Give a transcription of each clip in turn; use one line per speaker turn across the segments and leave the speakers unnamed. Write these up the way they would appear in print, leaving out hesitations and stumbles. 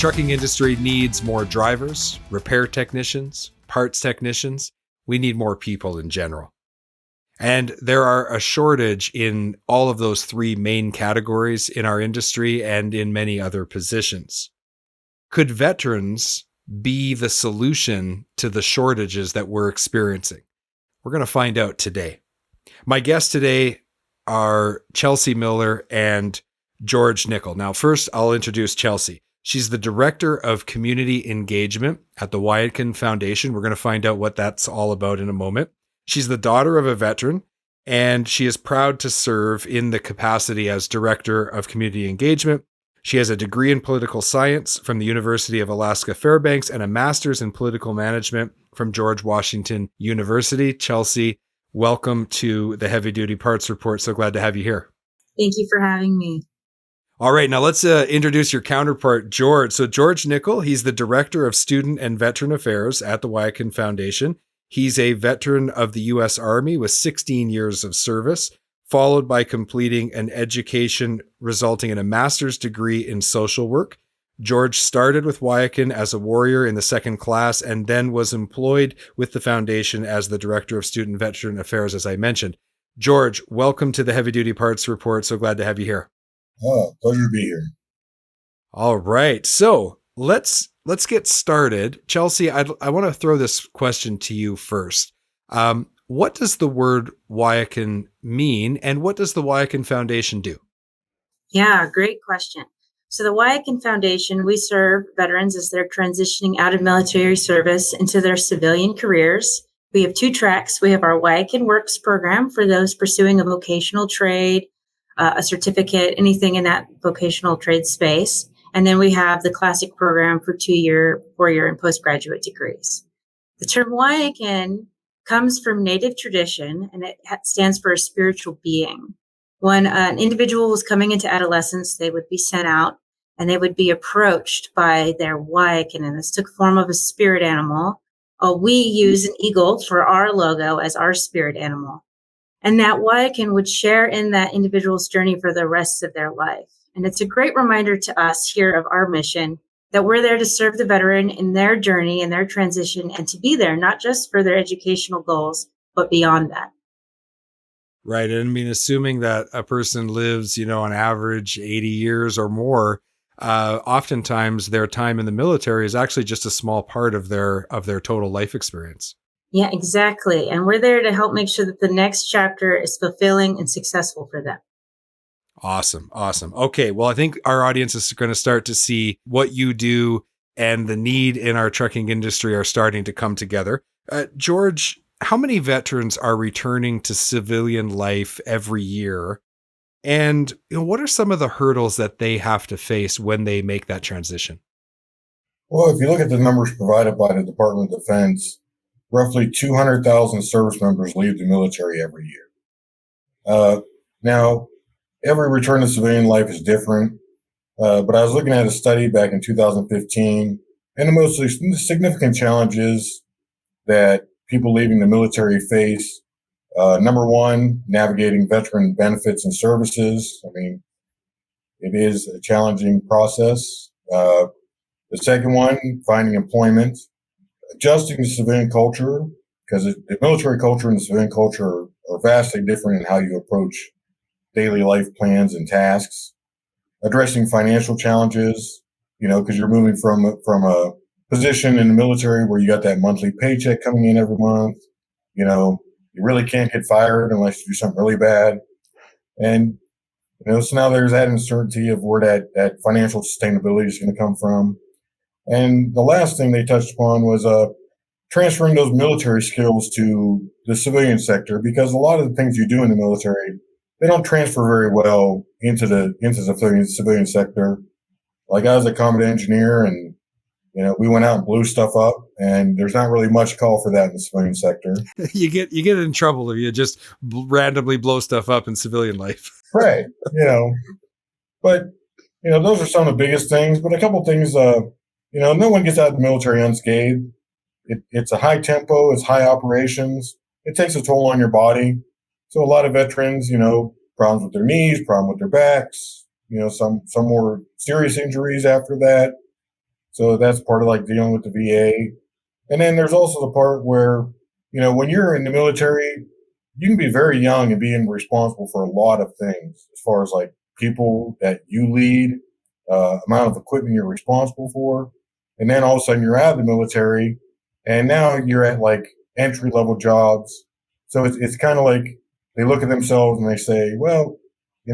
trucking industry needs more drivers, repair technicians, parts technicians. We need more people in general. And there are a shortage in all of those three main categories in our industry and in many other positions. Could veterans be the solution to the shortages that we're experiencing? We're going to find out today. My guests today are Chelsea Miller and George Nickel. Now, first, I'll introduce Chelsea. She's the Director of Community Engagement at the Wyakin Foundation. We're going to find out what that's all about in a moment. She's the daughter of a veteran, and she is proud to serve in the capacity as Director of Community Engagement. She has a degree in political science from the University of Alaska Fairbanks and a master's in political management from George Washington University. Chelsea, welcome to the Heavy Duty Parts Report. So glad to have you here.
Thank you for having me.
All right, now let's introduce your counterpart, George. So George Nickel, he's the Director of Student and Veteran Affairs at the Wyakin Foundation. He's a veteran of the U.S. Army with 16 years of service, followed by completing an education resulting in a master's degree in social work. George started with Wyakin as a warrior in the second class and then was employed with the foundation as the Director of Student Veteran Affairs, as I mentioned. George, welcome to the Heavy Duty Parts Report. So glad to have you here.
Oh, pleasure to be here.
All right. So let's get started. Chelsea, I want to throw this question to you first. What does the word Wyakin mean, and what does the Wyakin Foundation do?
Yeah, great question. So the Wyakin Foundation, we serve veterans as they're transitioning out of military service into their civilian careers. We have two tracks. We have our Wyakin Works program for those pursuing a vocational trade, a certificate, anything in that vocational trade space. And then we have the classic program for 2-year, 4-year, and postgraduate degrees. The term Wyakin comes from Native tradition, and it stands for a spiritual being. When an individual was coming into adolescence, they would be sent out and they would be approached by their Wyakin, and this took form of a spirit animal. We use an eagle for our logo as our spirit animal. And that Wyakin would share in that individual's journey for the rest of their life. And it's a great reminder to us here of our mission that we're there to serve the veteran in their journey and their transition, and to be there not just for their educational goals, but beyond that.
Right. And I mean, assuming that a person lives, on average 80 years or more, oftentimes their time in the military is actually just a small part of their total life experience.
Yeah, exactly. And we're there to help make sure that the next chapter is fulfilling and successful for them.
Awesome. Okay. Well, I think our audience is going to start to see what you do, and the need in our trucking industry are starting to come together. George, how many veterans are returning to civilian life every year? And what are some of the hurdles that they have to face when they make that transition?
Well, if you look at the numbers provided by the Department of Defense, roughly 200,000 service members leave the military every year. Now, every return to civilian life is different, but I was looking at a study back in 2015, and the most significant challenges that people leaving the military face, number one, navigating veteran benefits and services. I mean, it is a challenging process. The second one, finding employment, adjusting to civilian culture, because the military culture and the civilian culture are vastly different in how you approach daily life plans and tasks, addressing financial challenges, because you're moving from a position in the military where you got that monthly paycheck coming in every month. You really can't get fired unless you do something really bad. And, so now there's that uncertainty of where that financial sustainability is going to come from. And the last thing they touched upon was transferring those military skills to the civilian sector, because a lot of the things you do in the military, they don't transfer very well into the civilian sector. Like, I was a combat engineer, and we went out and blew stuff up, and there's not really much call for that in the civilian sector.
You get in trouble if you just randomly blow stuff up in civilian life.
Right. But those are some of the biggest things. But a couple things, no one gets out of the military unscathed. It's a high tempo, it's high operations. It takes a toll on your body. So a lot of veterans, problems with their knees, problem with their backs, some more serious injuries after that. So that's part of like dealing with the VA. And then there's also the part where, when you're in the military, you can be very young and being responsible for a lot of things as far as like people that you lead, amount of equipment you're responsible for. And then all of a sudden you're out of the military and now you're at like entry level jobs. So it's kind of like they look at themselves and they say, well,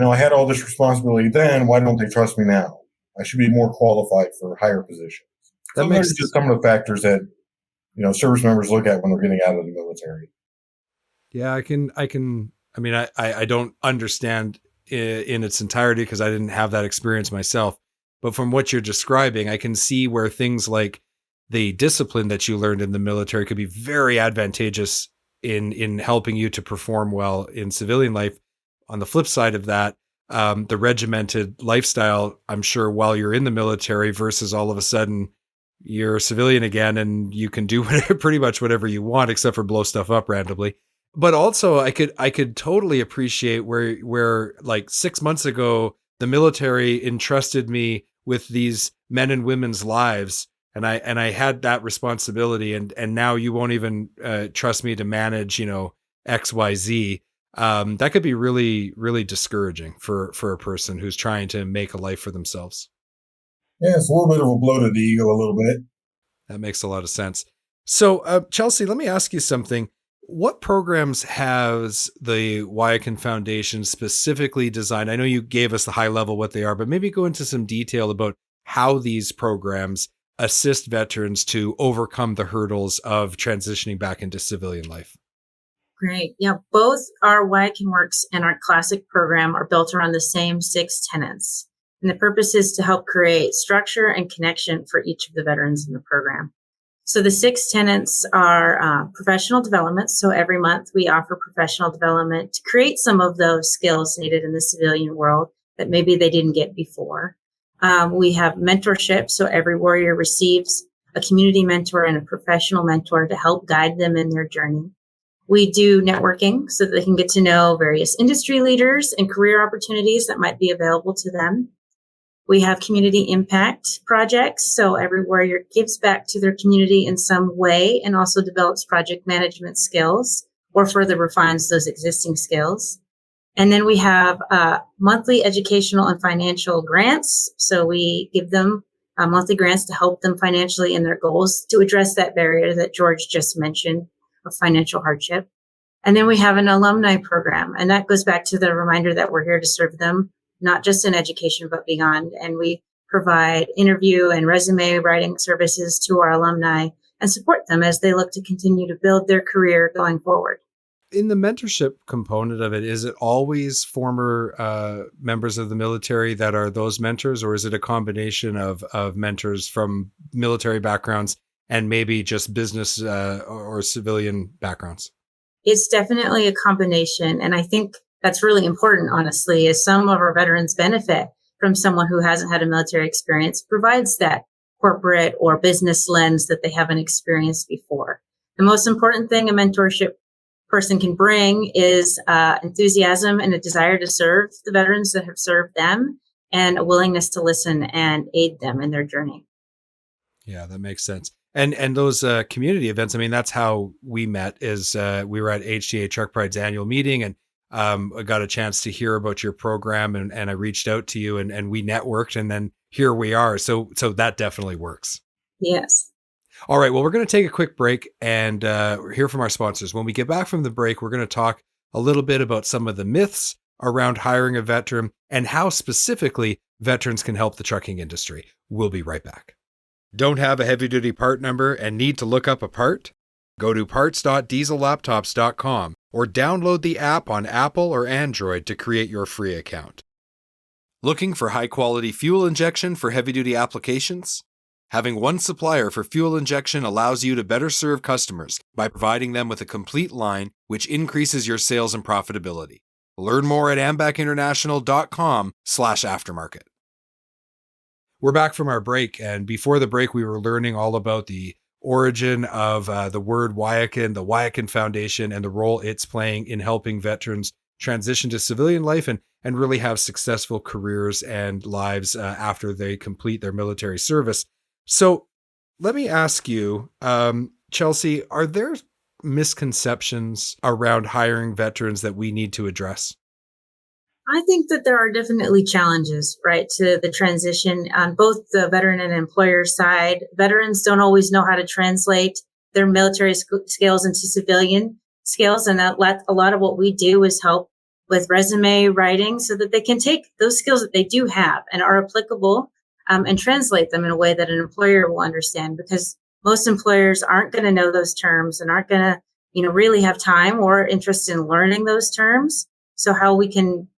I had all this responsibility then. Why don't they trust me now? I should be more qualified for higher positions.
That
So
makes
those are just some of the factors that, service members look at when they're getting out of the military.
Yeah, I mean, I don't understand in its entirety because I didn't have that experience myself. But from what you're describing, I can see where things like the discipline that you learned in the military could be very advantageous in helping you to perform well in civilian life. On the flip side of that, the regimented lifestyle, I'm sure, while you're in the military versus all of a sudden you're a civilian again and you can do pretty much whatever you want except for blow stuff up randomly. But also I could totally appreciate where like 6 months ago the military entrusted me with these men and women's lives and I had that responsibility and now you won't even trust me to manage, XYZ. That could be really, really discouraging for a person who's trying to make a life for themselves.
Yeah, it's a little bit of a blow to the ego, a little bit.
That makes a lot of sense. So, Chelsea, let me ask you something. What programs has the Wyakin Foundation specifically designed? I know you gave us the high level what they are, but maybe go into some detail about how these programs assist veterans to overcome the hurdles of transitioning back into civilian life.
Great. Yeah, both our Wyakin Works and our Classic program are built around the same 6 tenets. And the purpose is to help create structure and connection for each of the veterans in the program. So the 6 tenets are professional development. So every month we offer professional development to create some of those skills needed in the civilian world that maybe they didn't get before. We have mentorship. So every warrior receives a community mentor and a professional mentor to help guide them in their journey. We do networking so that they can get to know various industry leaders and career opportunities that might be available to them. We have community impact projects. So every warrior gives back to their community in some way and also develops project management skills or further refines those existing skills. And then we have monthly educational and financial grants. So we give them monthly grants to help them financially in their goals to address that barrier that George just mentioned of financial hardship. And then we have an alumni program. And that goes back to the reminder that we're here to serve them, not just in education, but beyond. And we provide interview and resume writing services to our alumni and support them as they look to continue to build their career going forward.
In the mentorship component of it, is it always former members of the military that are those mentors, or is it a combination of mentors from military backgrounds and maybe just business or civilian backgrounds?
It's definitely a combination. And I think that's really important, honestly, is some of our veterans benefit from someone who hasn't had a military experience, provides that corporate or business lens that they haven't experienced before. The most important thing a mentorship person can bring is enthusiasm and a desire to serve the veterans that have served them and a willingness to listen and aid them in their journey.
Yeah, that makes sense. And those community events, I mean, that's how we met is we were at HTA Truck Pride's annual meeting and I got a chance to hear about your program and I reached out to you and we networked and then here we are. So that definitely works.
Yes.
All right. Well, we're going to take a quick break and hear from our sponsors. When we get back from the break, we're going to talk a little bit about some of the myths around hiring a veteran and how specifically veterans can help the trucking industry. We'll be right back. Don't have a heavy-duty part number and need to look up a part? Go to parts.diesellaptops.com or download the app on Apple or Android to create your free account. Looking for high-quality fuel injection for heavy-duty applications? Having one supplier for fuel injection allows you to better serve customers by providing them with a complete line, which increases your sales and profitability. Learn more at ambackinternational.com/aftermarket. We're back from our break, and before the break, we were learning all about the origin of the word Wyakin, the Wyakin Foundation, and the role it's playing in helping veterans transition to civilian life and really have successful careers and lives after they complete their military service. So let me ask you, Chelsea, are there misconceptions around hiring veterans that we need to address?
I think that there are definitely challenges, right, to the transition on both the veteran and employer side. Veterans don't always know how to translate their military skills into civilian skills. And a lot of what we do is help with resume writing so that they can take those skills that they do have and are applicable, and translate them in a way that an employer will understand, because most employers aren't going to know those terms and aren't going to, really have time or interest in learning those terms. So how we can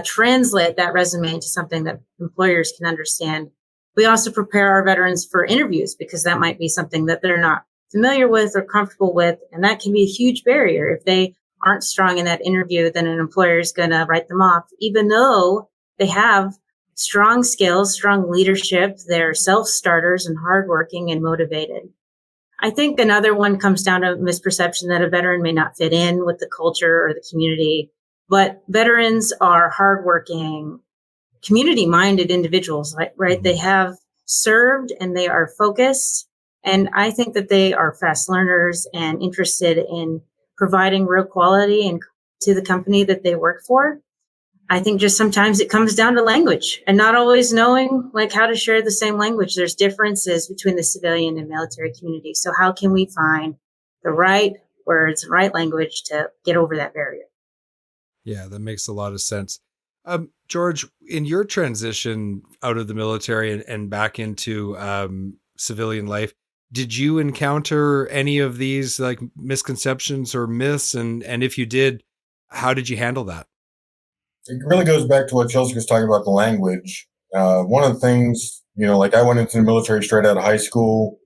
translate that resume into something that employers can understand. We also prepare our veterans for interviews, because that might be something that they're not familiar with or comfortable with. And that can be a huge barrier. If they aren't strong in that interview, then an employer is going to write them off, even though they have strong skills, strong leadership, they're self-starters and hardworking and motivated. I think another one comes down to misperception that a veteran may not fit in with the culture or the community. But veterans are hardworking, community-minded individuals, right? They have served and they are focused. And I think that they are fast learners and interested in providing real quality and to the company that they work for. I think just sometimes it comes down to language and not always knowing like how to share the same language. There's differences between the civilian and military community. So how can we find the right words and right language to get over that barrier?
Yeah, that makes a lot of sense. George, in your transition out of the military and back into civilian life, did you encounter any of these like misconceptions or myths? And if you did, how did you handle that?
It really goes back to what Chelsea was talking about, the language. One of the things, like I went into the military straight out of high school,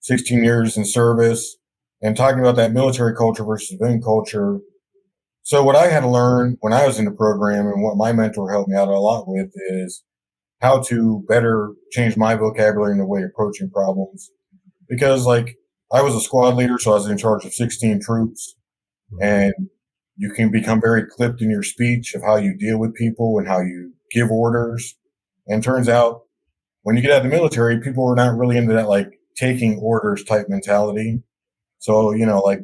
16 years in service, and talking about that military culture versus civilian culture. So what I had to learn when I was in the program, and what my mentor helped me out a lot with, is how to better change my vocabulary and the way of approaching problems. Because like I was a squad leader, so I was in charge of 16 troops, and you can become very clipped in your speech of how you deal with people and how you give orders. And turns out when you get out of the military, people were not really into that like taking orders type mentality. So, like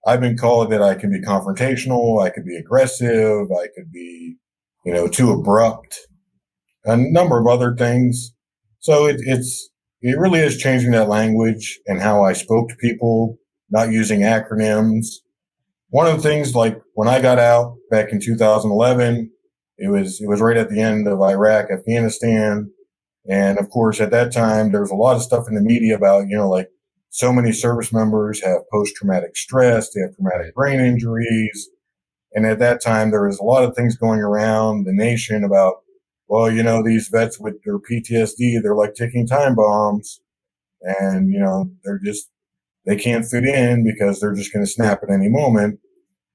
I've been called that I can be confrontational, I could be aggressive, I could be, too abrupt, a number of other things. So it really is changing that language and how I spoke to people, not using acronyms. One of the things, like when I got out back in 2011, it was right at the end of Iraq, Afghanistan, and of course at that time there was a lot of stuff in the media about like so many service members have post traumatic stress, they have traumatic brain injuries, and at that time there was a lot of things going around the nation about, well, these vets with their PTSD, they're like ticking time bombs, and they can't fit in because they're just going to snap at any moment.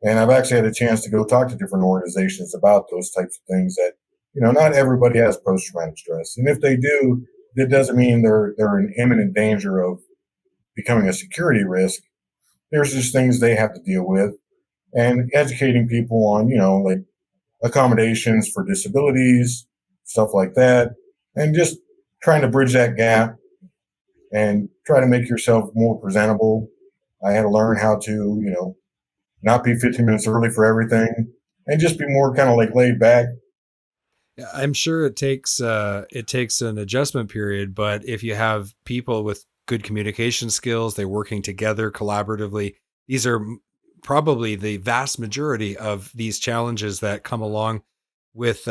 And I've actually had a chance to go talk to different organizations about those types of things that, not everybody has post-traumatic stress. And if they do, that doesn't mean they're in imminent danger of becoming a security risk. There's just things they have to deal with, and educating people on, like accommodations for disabilities, stuff like that, and just trying to bridge that gap and try to make yourself more presentable. I had to learn how to, not be 15 minutes early for everything and just be more kind of like laid back.
Yeah, I'm sure it takes an adjustment period, but if you have people with good communication skills, they're working together collaboratively. These are probably the vast majority of these challenges that come along with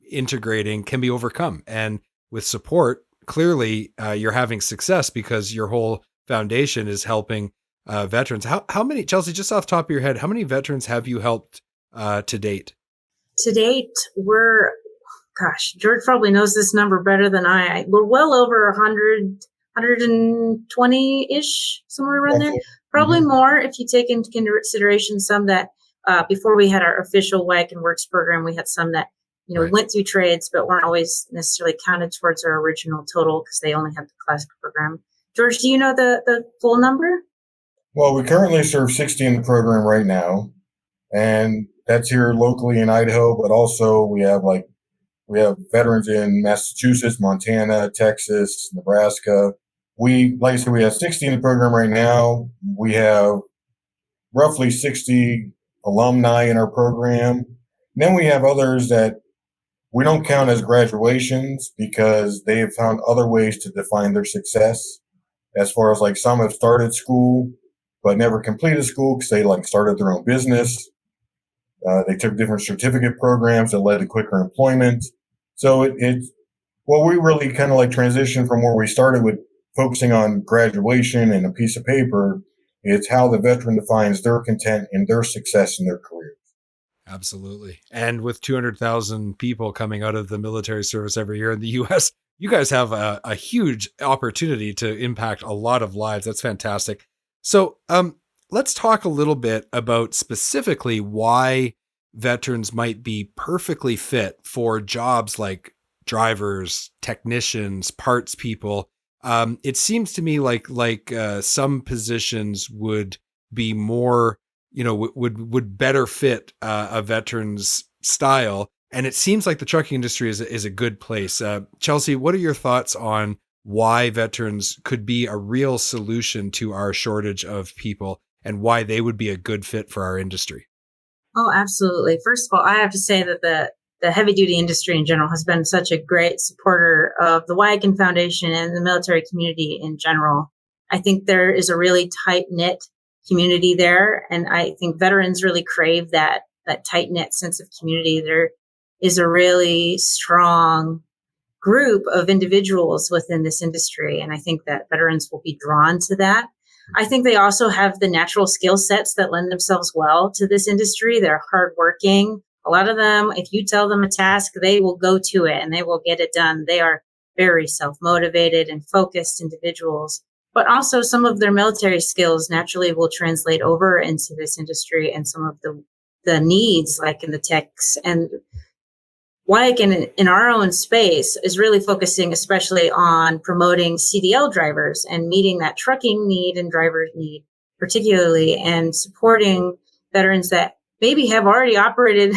integrating can be overcome. And with support, clearly you're having success because your whole foundation is helping veterans. How many, Chelsea, just off the top of your head, how many veterans have you helped to date?
To date, George probably knows this number better than I. We're well over 100, 120-ish, somewhere around there. Probably more if you take into consideration some that before we had our official Wyakin Works program, we had some that, we went through trades, but weren't always necessarily counted towards our original total because they only had the classic program. George, do you know the full number?
Well, we currently serve 60 in the program right now, and that's here locally in Idaho, but also we have like We have veterans in Massachusetts, Montana, Texas, Nebraska. Like I said, we have 60 in the program right now. We have roughly 60 alumni in our program. Then we have others that we don't count as graduations because they have found other ways to define their success. As far as like some have started school but never completed school because they like started their own business. They took different certificate programs that led to quicker employment. So we really kind of like transitioned from where we started with focusing on graduation and a piece of paper. It's how the veteran defines their content and their success in their career.
Absolutely. And with 200,000 people coming out of the military service every year in the US, you guys have a huge opportunity to impact a lot of lives. That's fantastic. So, let's talk a little bit about specifically why veterans might be perfectly fit for jobs like drivers, technicians, parts people. It seems to me like some positions would be more, would better fit a veteran's style. And it seems like the trucking industry is a good place. Chelsea, what are your thoughts on why veterans could be a real solution to our shortage of people and why they would be a good fit for our industry?
Oh, absolutely. First of all, I have to say that the heavy duty industry in general has been such a great supporter of the Wyakin Foundation and the military community in general. I think there is a really tight knit community there, and I think veterans really crave that tight knit sense of community. There is a really strong group of individuals within this industry, and I think that veterans will be drawn to that. I think they also have the natural skill sets that lend themselves well to this industry. They're hardworking. A lot of them, if you tell them a task, they will go to it and they will get it done. They are very self-motivated and focused individuals. But also some of their military skills naturally will translate over into this industry, and some of the needs, like in the techs. And Wyakin in our own space is really focusing especially on promoting CDL drivers and meeting that trucking need and driver need particularly, and supporting veterans that maybe have already operated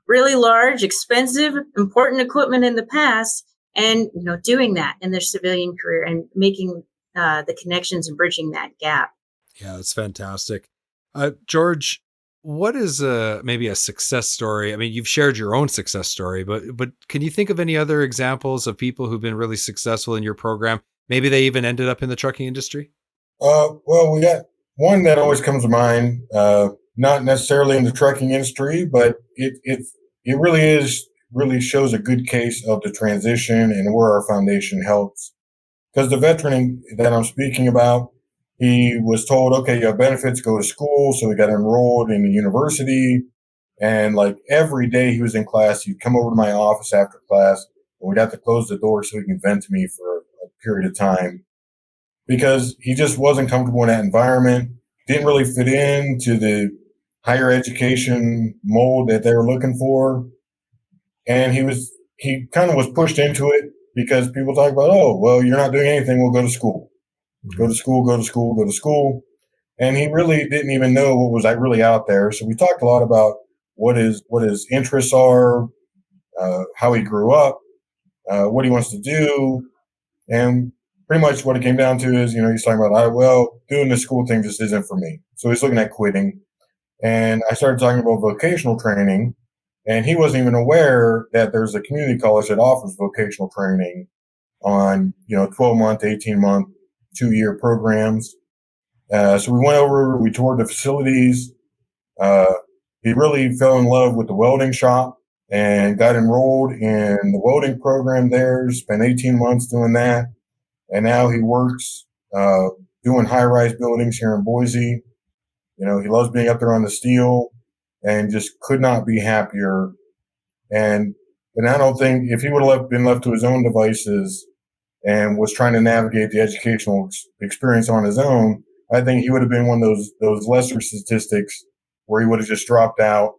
really large, expensive, important equipment in the past, and doing that in their civilian career and making the connections and bridging that gap.
Yeah, that's fantastic. George, what is maybe a success story? I mean, you've shared your own success story, but can you think of any other examples of people who've been really successful in your program? Maybe they even ended up in the trucking industry?
Well, we got one that always comes to mind, not necessarily in the trucking industry, but it really shows a good case of the transition and where our foundation helps. Because the veteran that I'm speaking about, he was told, okay, you have benefits, go to school. So he got enrolled in the university. And like every day he was in class, he'd come over to my office after class, and we'd have to close the door so he can vent to me for a period of time because he just wasn't comfortable in that environment, didn't really fit into the higher education mold that they were looking for. And he kind of was pushed into it because people talk about, oh, well, you're not doing anything. We'll go to school. Go to school, go to school, go to school. And he really didn't even know what was really out there. So we talked a lot about what his interests are, how he grew up, what he wants to do. And pretty much what it came down to is, he's talking about, well, doing the school thing just isn't for me. So he's looking at quitting. And I started talking about vocational training. And he wasn't even aware that there's a community college that offers vocational training on, 12-month, 18-month, 2-year programs. So we went over, we toured the facilities. He really fell in love with the welding shop and got enrolled in the welding program there, spent 18 months doing that. And now he works doing high-rise buildings here in Boise. He loves being up there on the steel and just could not be happier. And I don't think if he would have been left to his own devices and was trying to navigate the educational experience on his own, I think he would have been one of those lesser statistics where he would have just dropped out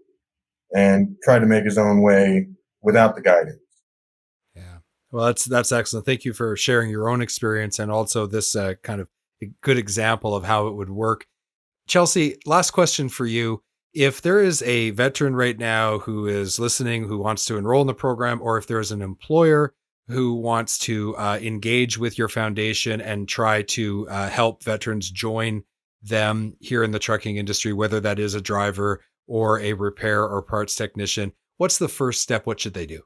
and tried to make his own way without the guidance.
Yeah. Well, that's excellent. Thank you for sharing your own experience and also this kind of a good example of how it would work. Chelsea, last question for you. If there is a veteran right now who is listening, who wants to enroll in the program, or if there's an employer who wants to engage with your foundation and try to help veterans join them here in the trucking industry, whether that is a driver or a repair or parts technician, what's the first step? What should they do?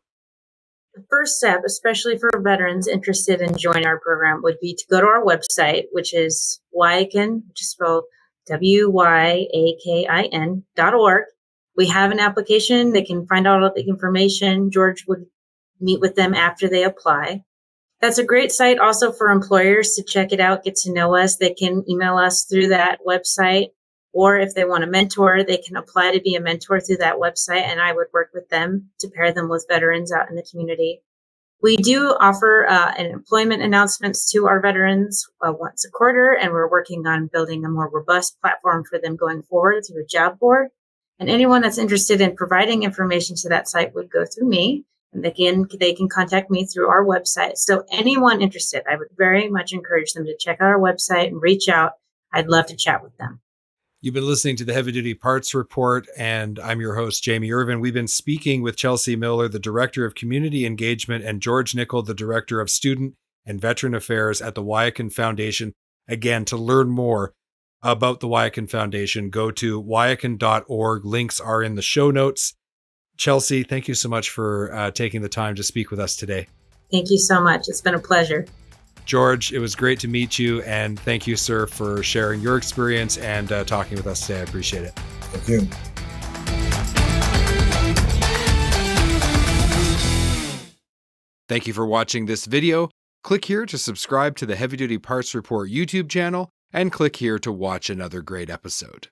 The first step, especially for veterans interested in joining our program, would be to go to our website, which is Wyakin, which is spelled WYAKIN.org. We have an application. They can find out all the information. George would meet with them after they apply. That's a great site also for employers to check it out, get to know us. They can email us through that website, or if they want a mentor, they can apply to be a mentor through that website, and I would work with them to pair them with veterans out in the community. We do offer an employment announcements to our veterans once a quarter, and we're working on building a more robust platform for them going forward through a job board. And anyone that's interested in providing information to that site would go through me. And again, they can contact me through our website. So anyone interested, I would very much encourage them to check out our website and reach out. I'd love to chat with them.
You've been listening to the Heavy Duty Parts Report, and I'm your host, Jamie Irvin. We've been speaking with Chelsea Miller, the Director of Community Engagement, and George Nickel, the Director of Student and Veteran Affairs at the Wyakin Foundation. Again, to learn more about the Wyakin Foundation, go to wyakin.org. Links are in the show notes. Chelsea, thank you so much for taking the time to speak with us today.
Thank you so much. It's been a pleasure.
George, it was great to meet you, and thank you, sir, for sharing your experience and talking with us today. I appreciate it.
Thank you.
Thank you for watching this video. Click here to subscribe to the Heavy Duty Parts Report YouTube channel, and click here to watch another great episode.